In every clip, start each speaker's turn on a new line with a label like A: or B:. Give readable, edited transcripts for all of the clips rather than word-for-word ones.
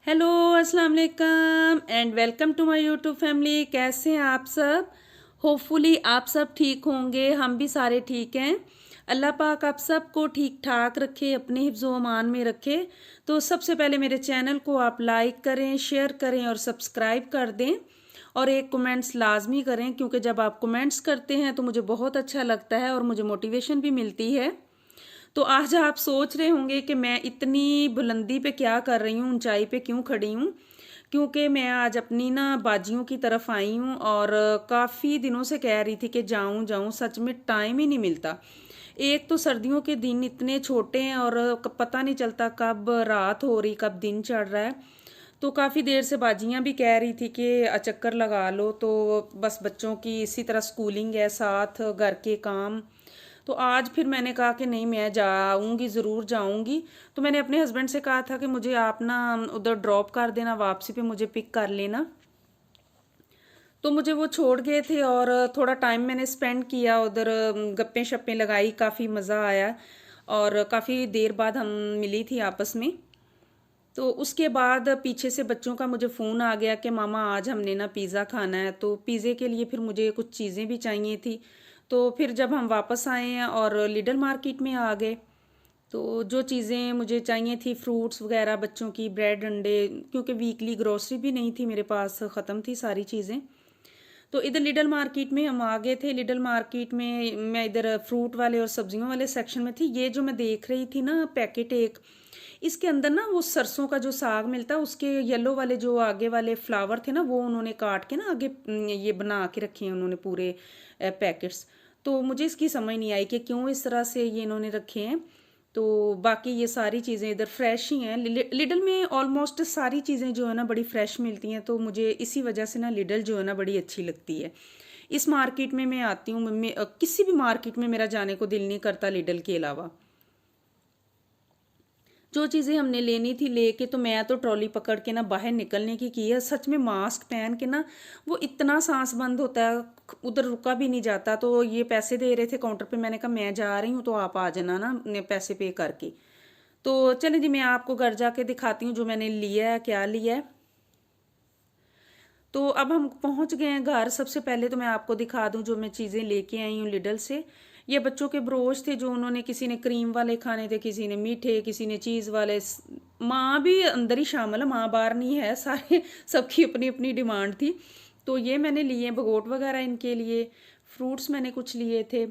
A: Hello अस्सलाम वालेकुम and welcome to my YouTube family. कैसे हैं आप सब? होपफुली आप सब ठीक होंगे, हम भी सारे ठीक हैं। अल्लाह पाक आप सबको ठीक ठाक रखे, अपने हिफ्ज़ो अमान में रखे। तो सबसे पहले मेरे चैनल को आप लाइक करें, शेयर करें और सब्सक्राइब कर दें और एक कमेंट्स लाजमी करें, क्योंकि जब आप कमेंट्स करते हैं तो मुझे बहुत अच्छा लगता है और मुझे मोटिवेशन भी मिलती है। तो आज आप सोच रहे होंगे कि मैं इतनी बुलंदी पे क्या कर रही हूँ, ऊंचाई पे क्यों खड़ी हूँ। क्योंकि मैं आज अपनी ना बाजियों की तरफ आई हूँ और काफ़ी दिनों से कह रही थी कि जाऊँ जाऊँ, सच में टाइम ही नहीं मिलता। एक तो सर्दियों के दिन इतने छोटे हैं और पता नहीं चलता कब रात हो रही कब दिन चढ़ रहा है। तो काफ़ी देर से बाजियाँ भी कह रही थी कि चक्कर लगा लो, तो बस बच्चों की इसी तरह स्कूलिंग है, साथ घर के काम। तो आज फिर मैंने कहा कि नहीं, मैं जाऊंगी, ज़रूर जाऊंगी। तो मैंने अपने हस्बैंड से कहा था कि मुझे आप ना उधर ड्रॉप कर देना, वापसी पे मुझे पिक कर लेना। तो मुझे वो छोड़ गए थे और थोड़ा टाइम मैंने स्पेंड किया उधर, गप्पें शप्पें लगाई, काफ़ी मज़ा आया और काफ़ी देर बाद हम मिली थी आपस में। तो उसके बाद पीछे से बच्चों का मुझे फ़ोन आ गया कि मामा आज हमने ना पिज़्ज़ा खाना है। तो पिज़्ज़े के लिए फिर मुझे कुछ चीज़ें भी चाहिए थी। तो फिर जब हम वापस आए हैं और लिडल मार्केट में आ गए, तो जो चीज़ें मुझे चाहिए थी, फ्रूट्स वगैरह, बच्चों की ब्रेड अंडे, क्योंकि वीकली ग्रोसरी भी नहीं थी मेरे पास, ख़त्म थी सारी चीज़ें। तो इधर लिडल मार्केट में हम आ गए थे। लिडल मार्केट में मैं इधर फ्रूट वाले और सब्जियों वाले सेक्शन में थी। ये जो मैं देख रही थी ना पैकेट एक, इसके अंदर ना वो सरसों का जो साग मिलता है, उसके येलो वाले जो आगे वाले फ्लावर थे ना, वो उन्होंने काट के ना आगे ये बना के रखे हैं उन्होंने पूरे पैकेट्स। तो मुझे इसकी समझ नहीं आई कि क्यों इस तरह से ये इन्होंने रखे हैं। तो बाकी ये सारी चीज़ें इधर फ्रेश ही हैं। लिडल में ऑलमोस्ट सारी चीज़ें जो है ना बड़ी फ्रेश मिलती हैं, तो मुझे इसी वजह से ना लिडल जो है ना बड़ी अच्छी लगती है। इस मार्केट में मैं आती हूँ, किसी भी मार्केट में मेरा जाने को दिल नहीं करता लिडल के अलावा। जो चीज़ें हमने लेनी थी लेके, तो मैं तो ट्रॉली पकड़ के ना बाहर निकलने की है। सच में मास्क पहन के ना वो इतना सांस बंद होता है, उधर रुका भी नहीं जाता। तो ये पैसे दे रहे थे काउंटर पे, मैंने कहा मैं जा रही हूँ तो आप आ जाना ना अपने पैसे पे करके। तो चलें जी, मैं आपको घर जाके दिखाती हूँ जो मैंने लिया है, क्या लिया है। तो अब हम पहुंच गए हैं घर। सबसे पहले तो मैं आपको दिखा दूं जो मैं चीज़ें लेके आई हूँ लिडल से। ये बच्चों के ब्रोच थे जो उन्होंने, किसी ने क्रीम वाले खाने थे, किसी ने मीठे, किसी ने चीज़ वाले। माँ भी अंदर ही शामिल है, माँ बाहर नहीं है, सारे सबकी अपनी अपनी डिमांड थी। तो ये मैंने लिए भगोट वगैरह इनके लिए। फ्रूट्स मैंने कुछ लिए थे।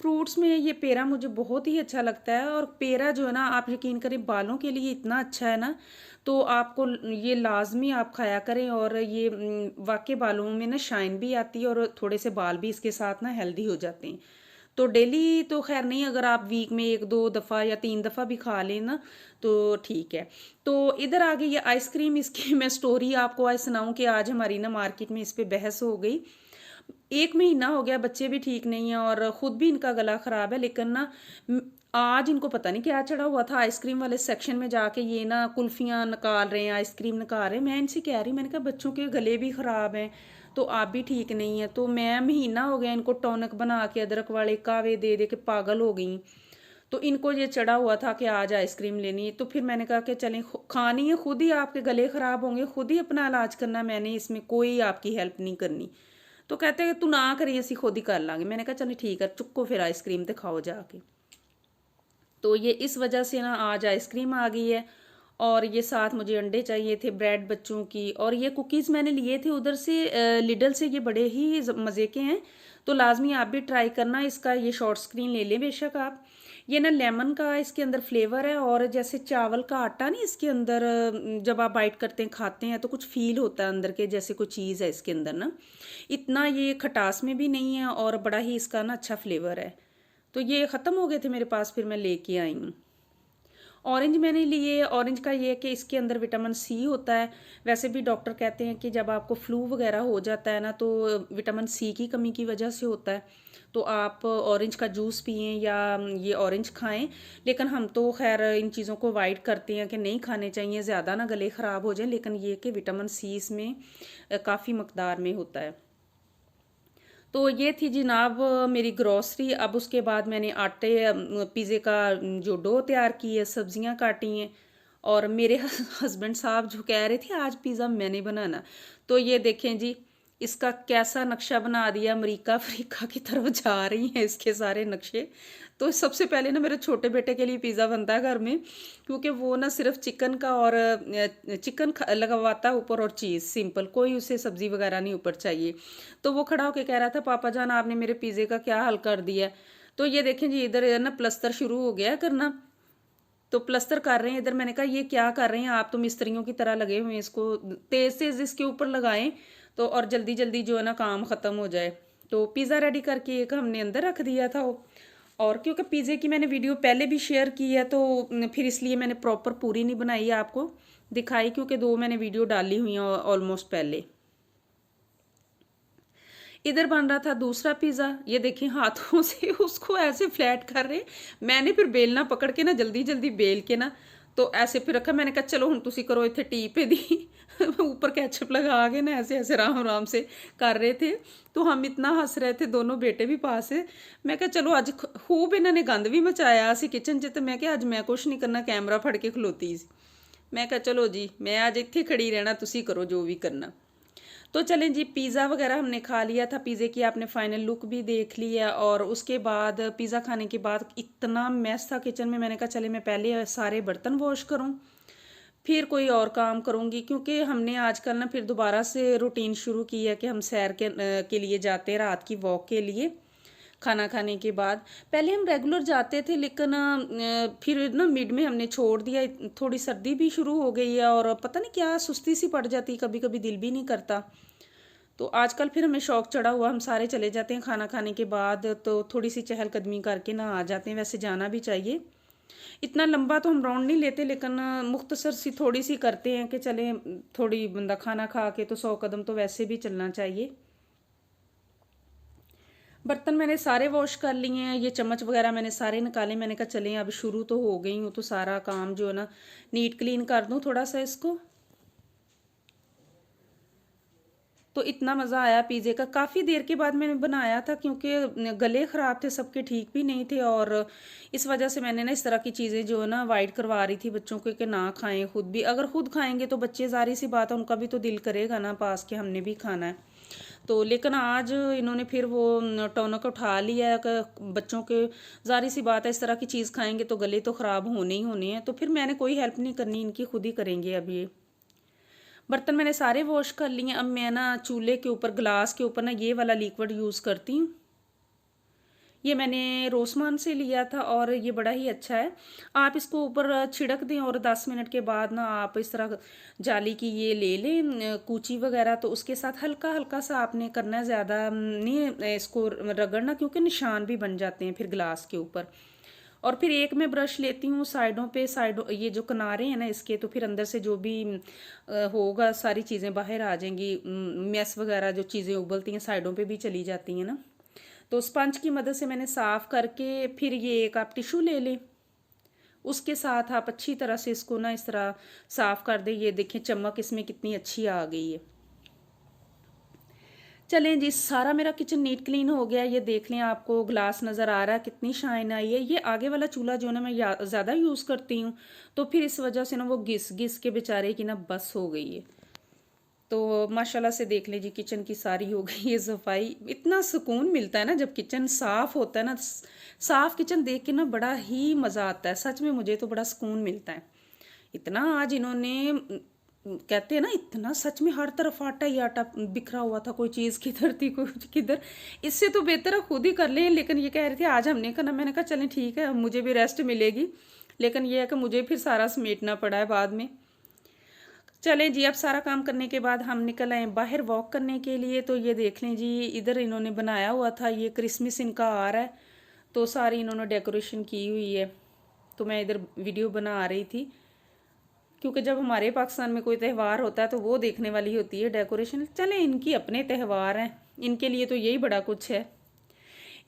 A: फ्रूट्स में ये पेड़ा मुझे बहुत ही अच्छा लगता है, और पेड़ा जो है ना, आप यकीन करें, बालों के लिए इतना अच्छा है ना। तो आपको ये लाजमी आप खाया करें, और ये वाकई बालों में ना शाइन भी आती है और थोड़े से बाल भी इसके साथ ना हेल्दी हो जाते हैं। तो डेली तो खैर नहीं, अगर आप वीक में एक दो दफ़ा या तीन दफ़ा भी खा लें ना तो ठीक है। तो इधर आ गई ये आइसक्रीम। इसकी मैं स्टोरी आपको आज सुनाऊं कि आज हमारी ना मार्केट में इस पे बहस हो गई। एक महीना हो गया, बच्चे भी ठीक नहीं है और खुद भी इनका गला खराब है, लेकिन ना आज इनको पता नहीं क्या चढ़ा हुआ था। आइसक्रीम वाले सेक्शन में जाके ये ना कुल्फियाँ निकाल रहे हैं, आइसक्रीम निकाल रहे हैं। मैं इनसे कह रही, मैंने कहा बच्चों के गले भी खराब हैं, तो आप भी ठीक नहीं है। तो मैं महीना हो गया इनको टॉनिक बना के, अदरक वाले कावे दे दे के पागल हो गई। तो इनको ये चढ़ा हुआ था कि आज आइसक्रीम लेनी है। तो फिर मैंने कहा कि चलें, खानी है, खुद ही आपके गले ख़राब होंगे, खुद ही अपना इलाज करना, मैंने इसमें कोई आपकी हेल्प नहीं करनी। तो कहते हैं तू ना करी, ਅਸੀਂ खुद ही कर लांगे। मैंने कहा चलो ठीक है, चुक्को फिर आइसक्रीम तो खाओ जाके। तो ये इस वजह से ना आज आइसक्रीम आ गई है। और ये साथ मुझे अंडे चाहिए थे, ब्रेड बच्चों की, और ये कुकीज़ मैंने लिए थे उधर से, लिडल से। ये बड़े ही मज़े के हैं, तो लाजमी आप भी ट्राई करना। इसका ये शॉर्ट स्क्रीन ले लें बेशक आप। ये ना लेमन का इसके अंदर फ्लेवर है, और जैसे चावल का आटा नहीं इसके अंदर, जब आप बाइट करते हैं खाते हैं तो कुछ फील होता है अंदर के, जैसे कोई चीज़ है इसके अंदर ना। इतना ये खटास में भी नहीं है और बड़ा ही इसका ना अच्छा फ्लेवर है। तो ये ख़त्म हो गए थे मेरे पास, फिर मैं लेके आई हूँ। ऑरेंज मैंने लिए। ऑरेंज का ये है कि इसके अंदर विटामिन सी होता है। वैसे भी डॉक्टर कहते हैं कि जब आपको फ्लू वगैरह हो जाता है ना, तो विटामिन सी की कमी की वजह से होता है। तो आप ऑरेंज का जूस पिएं या ये ऑरेंज खाएं। लेकिन हम तो खैर इन चीज़ों को अवॉइड करते हैं कि नहीं खाने चाहिए, ज़्यादा ना गले ख़राब हो जाए। लेकिन ये कि विटामिन सी इसमें काफ़ी मकदार में होता है। तो ये थी जनाब मेरी ग्रॉसरी। अब उसके बाद मैंने आटे, पिज़्ज़े का जो डो तैयार की है, सब्जियां काटी हैं, और मेरे हस्बैंड साहब जो कह रहे थे आज पिज़्ज़ा मैंने बनाना, तो ये देखें जी इसका कैसा नक्शा बना दिया, अमेरिका अफ्रीका की तरफ जा रही हैं इसके सारे नक्शे। तो सबसे पहले ना मेरे छोटे बेटे के लिए पिज़्ज़ा बनता है घर में, क्योंकि वो ना सिर्फ चिकन का और चिकन लगवाता है ऊपर और चीज़ सिंपल, कोई उसे सब्ज़ी वगैरह नहीं ऊपर चाहिए। तो वो खड़ा होकर कह रहा था पापा जान आपने मेरे पिज़्ज़े का क्या हाल कर दिया। तो ये देखें जी इधर ना प्लस्तर शुरू हो गया करना, तो प्लस्तर कर रहे हैं इधर। मैंने कहा ये क्या कर रहे हैं आप, तो मिस्त्रियों की तरह लगे हुए हैं, इसको तेज तेज इसके ऊपर लगाएं तो और जल्दी जल्दी जो है ना काम ख़त्म हो जाए। तो पिज़्ज़ा रेडी करके एक हमने अंदर रख दिया था वो, और क्योंकि पिज़्ज़े की मैंने वीडियो पहले भी शेयर की है तो फिर इसलिए मैंने प्रॉपर पूरी नहीं बनाई आपको दिखाई, क्योंकि 2 मैंने वीडियो डाली हुई हैं ऑलमोस्ट पहले। इधर बन रहा था दूसरा पिज़्ज़ा, ये देखिए हाथों से उसको ऐसे फ्लैट कर रहे। मैंने फिर बेलना पकड़ के ना जल्दी जल्दी बेल के ना तो ऐसे फिर रखा। मैंने कहा चलो हुण तुसी करो इत्थे टी पे दी ऊपर केचप लगा के ना ऐसे ऐसे आराम आराम से कर रहे थे। तो हम इतना हंस रहे थे, दोनों बेटे भी पास है। मैं कहा चलो अज खूब इन्होंने गंद भी मचाया असी किचन च, तो मैं कहा अज मैं कुछ नहीं करना, कैमरा फड़ के खलोती सी। मैं कहा चलो जी मैं अज इत्थे खड़ी रहना, तुसी करो जो भी करना। तो चलें जी पिज़्ज़ा वगैरह हमने खा लिया था, पिज़्ज़े की आपने फाइनल लुक भी देख लिया। और उसके बाद पिज़्ज़ा खाने के बाद इतना मैस था किचन में, मैंने कहा चले मैं पहले सारे बर्तन वॉश करूं फिर कोई और काम करूंगी, क्योंकि हमने आजकल ना फिर दोबारा से रूटीन शुरू की है कि हम सैर के लिए जाते हैं रात की वॉक के लिए खाना खाने के बाद। पहले हम रेगुलर जाते थे लेकिन फिर ना मिड में हमने छोड़ दिया, थोड़ी सर्दी भी शुरू हो गई है और पता नहीं क्या सुस्ती सी पड़ जाती, कभी कभी दिल भी नहीं करता। तो आजकल फिर हमें शौक चढ़ा हुआ, हम सारे चले जाते हैं खाना खाने के बाद, तो थोड़ी सी चहलकदमी करके ना आ जाते हैं। वैसे जाना भी चाहिए, इतना लंबा तो हम राउंड नहीं लेते लेकिन मुख्तसर सी थोड़ी सी करते हैं कि चले थोड़ी बंदा खाना खा के तो 100 कदम तो वैसे भी चलना चाहिए। बर्तन मैंने सारे वॉश कर लिए हैं, ये चम्मच वगैरह मैंने सारे निकाले। मैंने कहा चलें अब शुरू तो हो गई हूँ तो सारा काम जो है ना नीट क्लीन कर दूँ थोड़ा सा इसको। तो इतना मज़ा आया पिज़्ज़े का, काफ़ी देर के बाद मैंने बनाया था क्योंकि गले ख़राब थे सबके, ठीक भी नहीं थे। और इस वजह से मैंने ना इस तरह की चीज़ें जो है ना अवॉइड करवा रही थी बच्चों को कि ना खाएं, खुद भी अगर खुद खाएंगे तो बच्चे ज़ाहिर सी बात है उनका भी तो दिल करेगा ना पास के हमने भी खाना है। तो लेकिन आज इन्होंने फिर वो टोनक उठा लिया है कि बच्चों के ज़ाहिर सी बात है इस तरह की चीज़ खाएंगे तो गले तो ख़राब होने ही होने हैं। तो फिर मैंने कोई हेल्प नहीं करनी, इनकी खुद ही करेंगे अब ये। बर्तन मैंने सारे वॉश कर लिए। अब मैं ना चूल्हे के ऊपर ग्लास के ऊपर ना ये वाला लिक्विड यूज़ करती हूँ। ये मैंने रोसमान से लिया था और ये बड़ा ही अच्छा है। आप इसको ऊपर छिड़क दें और 10 मिनट के बाद ना आप इस तरह जाली की ये ले लें कूची वगैरह, तो उसके साथ हल्का हल्का सा आपने करना है, ज़्यादा नहीं इसको रगड़ना क्योंकि निशान भी बन जाते हैं फिर ग्लास के ऊपर। और फिर एक मैं ब्रश लेती हूँ साइडों पे, साइडों ये जो किनारे हैं ना इसके, तो फिर अंदर से जो भी होगा सारी चीज़ें बाहर आ जाएंगी, मैस वगैरह जो चीज़ें उबलती हैं साइडों पे भी चली जाती हैं ना। तो स्पंज की मदद से मैंने साफ़ करके फिर ये एक आप टिशू ले लें, उसके साथ आप अच्छी तरह से इसको ना इस तरह साफ़ कर दें। ये देखें चमक इसमें कितनी अच्छी आ गई है। चलें जी सारा मेरा किचन नीट क्लीन हो गया। ये देख लें आपको ग्लास नज़र आ रहा है कितनी शाइन आई है। ये आगे वाला चूल्हा जो है ना मैं ज़्यादा यूज़ करती हूँ, तो फिर इस वजह से ना वो घिस घिस के बेचारे की ना बस हो गई है। तो माशाल्लाह से देख लीजिए किचन की सारी हो गई है सफाई। इतना सुकून मिलता है ना जब किचन साफ़ होता है ना, साफ़ किचन देख के ना बड़ा ही मज़ा आता है। सच में मुझे तो बड़ा सुकून मिलता है। इतना आज इन्होंने कहते हैं ना इतना सच में हर तरफ आटा ही आटा बिखरा हुआ था, कोई चीज़ किधर थी कुछ किधर। इससे तो बेहतर है खुद ही कर लें, लेकिन ये कह रहे थे आज हमने करना। मैंने कहा चलें ठीक है मुझे भी रेस्ट मिलेगी, लेकिन ये है कि मुझे फिर सारा समेटना पड़ा है बाद में। चलें जी अब सारा काम करने के बाद हम निकल आए बाहर वॉक करने के लिए। तो ये देख लें जी इधर इन्होंने बनाया हुआ था, ये क्रिसमस इनका आ रहा है तो सारी इन्होंने डेकोरेशन की हुई है। तो मैं इधर वीडियो बना रही थी क्योंकि जब हमारे पाकिस्तान में कोई त्यौहार होता है तो वो देखने वाली होती है डेकोरेशन। चलें इनकी अपने त्यौहार हैं, इनके लिए तो यही बड़ा कुछ है।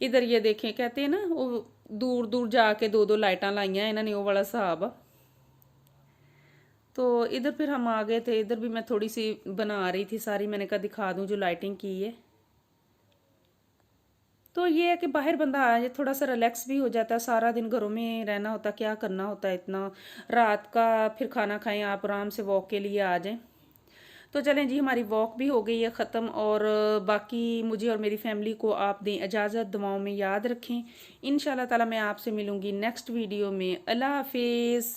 A: इधर ये देखें कहते हैं ना वो दूर दूर जाके दो दो लाइटां लाइया इन्होंने, वो वाला हिसाब। तो इधर फिर हम आ गए थे, इधर भी मैं थोड़ी सी बना रही थी सारी, मैंने कहा दिखा दूं जो लाइटिंग की है। तो ये है कि बाहर बंदा आ जाए थोड़ा सा रिलैक्स भी हो जाता है, सारा दिन घरों में रहना होता, क्या करना होता है इतना, रात का फिर खाना खाएं आप आराम से वॉक के लिए आ जाएं। तो चलें जी, हमारी वॉक भी हो गई है ख़त्म, और बाकी मुझे और मेरी फैमिली को आप दें इजाज़त, दुआओं में याद रखें। इंशाल्लाह ताला मैं आपसे मिलूँगी नेक्स्ट वीडियो में। अल्लाह हाफिज़।